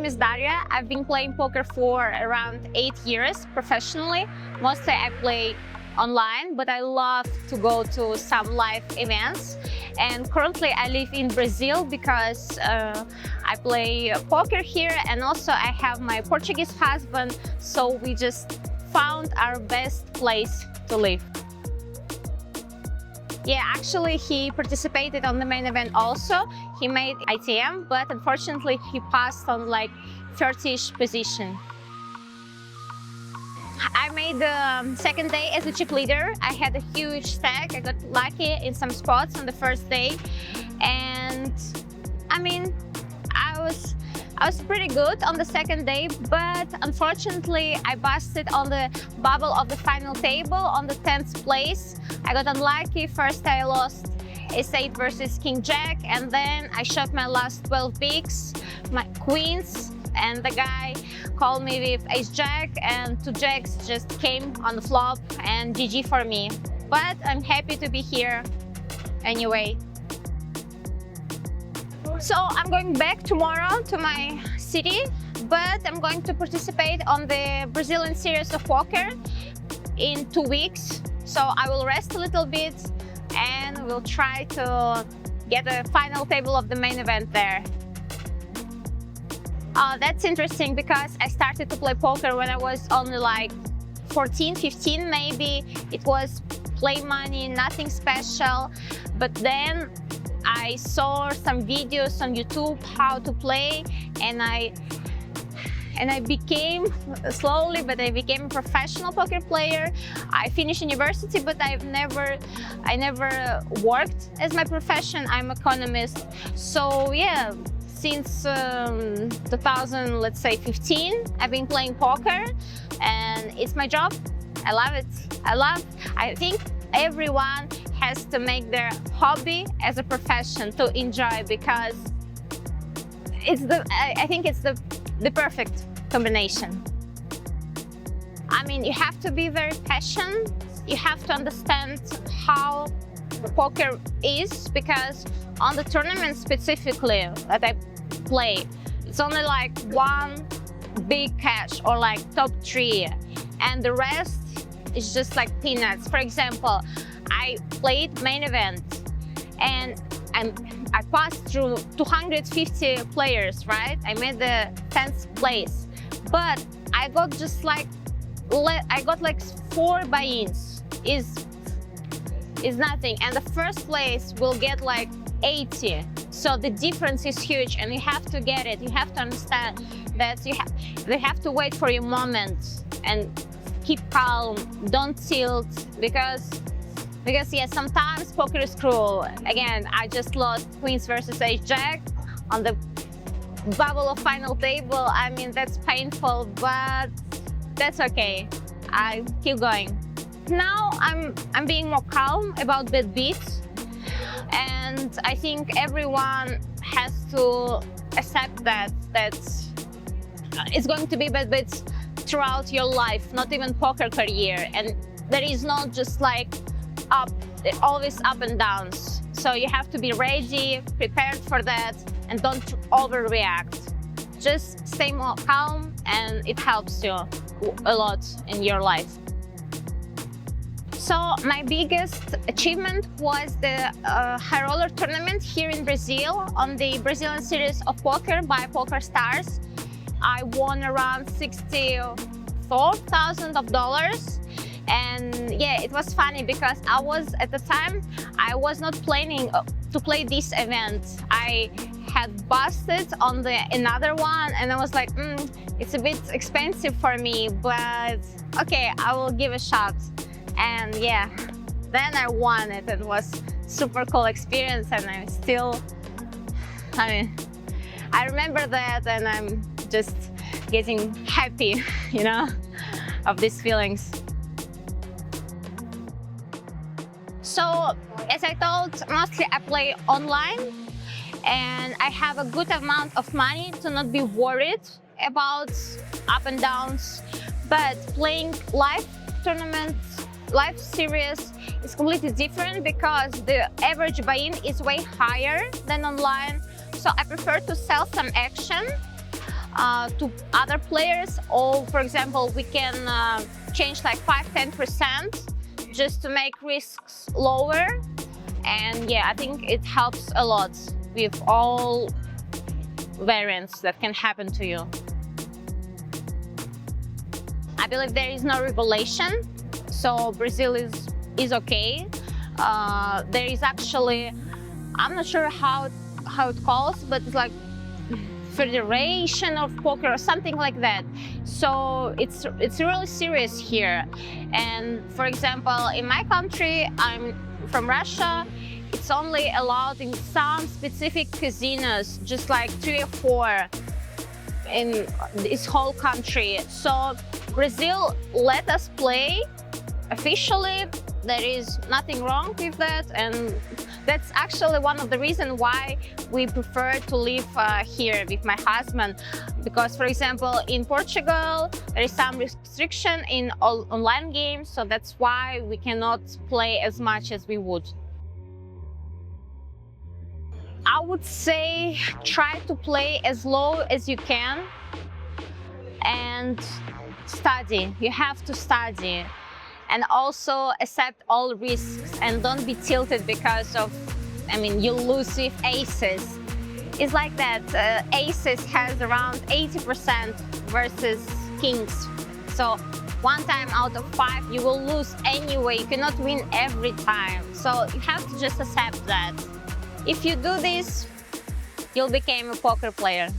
is Daria. I've been playing poker for around 8 years professionally. Mostly I play online, but I love to go to some live events. And currently I live in Brazil because I play poker here, and also I have my Portuguese husband, so we just found our best place to live. Yeah, actually he participated on the main event also. He made ITM, but unfortunately he passed on like 30th position. I made the second day as a chip leader. I had a huge stack. I got lucky in some spots on the first day, and I mean, I was pretty good on the second day, but unfortunately I busted on the bubble of the final table on the 10th place. I got unlucky. First I lost Ace-8 versus King Jack, and then I shot my last 12 bigs, my queens, and the guy called me with Ace Jack, and 2 jacks just came on the flop, and GG for me. But I'm happy to be here anyway. So I'm going back tomorrow to my city, but I'm going to participate on the Brazilian series of poker in 2 weeks. So I will rest a little bit and we'll try to get a final table of the main event there. That's interesting because I started to play poker when I was only like 14, 15 maybe. It was play money, nothing special. But then I saw some videos on YouTube how to play, and I became slowly, but I became a professional poker player. I finished university, but I never worked as my profession. I'm an economist. So yeah, since 2000, let's say 15, I've been playing poker, and it's my job. I love it. I think everyone has to make their hobby as a profession to enjoy, because I think it's the perfect combination. I mean, you have to be very passionate. You have to understand how poker is, because on the tournament specifically that I play, it's only like one big cash or like top 3, and the rest is just like peanuts. For example, I played main event and I passed through 250 players, right? I made the 10th place, but I got just like 4 buy-ins. Is nothing, and the first place will get like 80. So the difference is huge, and you have to get it. You have to understand that they have to wait for your moment and keep calm, don't tilt, because yeah, sometimes poker is cruel. Again, I just lost queens versus Ace Jack on the bubble of final table. I mean, that's painful, but that's okay. I keep going. Now I'm being more calm about bad beats, and I think everyone has to accept that it's going to be bad beats throughout your life, not even poker career, and there is not just like always up and downs. So you have to be ready, prepared for that, and don't overreact. Just stay more calm, and it helps you a lot in your life. So my biggest achievement was the high roller tournament here in Brazil on the Brazilian series of poker by Poker Stars. I won around $64,000, and yeah, it was funny because at the time I was not planning to play this event. I had busted on another one, and I was like, it's a bit expensive for me, but okay, I will give a shot. And yeah, then I won it. It was super cool experience, and I remember that, and I'm just getting happy, you know, of these feelings. So, as I told, mostly I play online, and I have a good amount of money to not be worried about up and downs. But playing live tournaments, live series is completely different because the average buy-in is way higher than online. So I prefer to sell some action to other players, or for example, we can change like 5-10% just to make risks lower. And yeah, I think it helps a lot with all variants that can happen to you. I believe there is no regulation, so Brazil is okay. There is actually, I'm not sure how it calls, but it's like Federation of Poker or something like that. So it's really serious here. And for example, in my country, I'm from Russia, it's only allowed in some specific casinos, just like 3 or 4 in this whole country. So Brazil let us play officially. There is nothing wrong with that, and that's actually one of the reasons why we prefer to live here with my husband. Because, for example, in Portugal, there is some restriction in all online games, so that's why we cannot play as much as we would. I would say try to play as low as you can and study. You have to study. And also accept all risks and don't be tilted because of, you lose with aces. It's like that. Aces has around 80% versus kings. So 1 time out of 5 you will lose anyway. You cannot win every time. So you have to just accept that. If you do this, you'll become a poker player.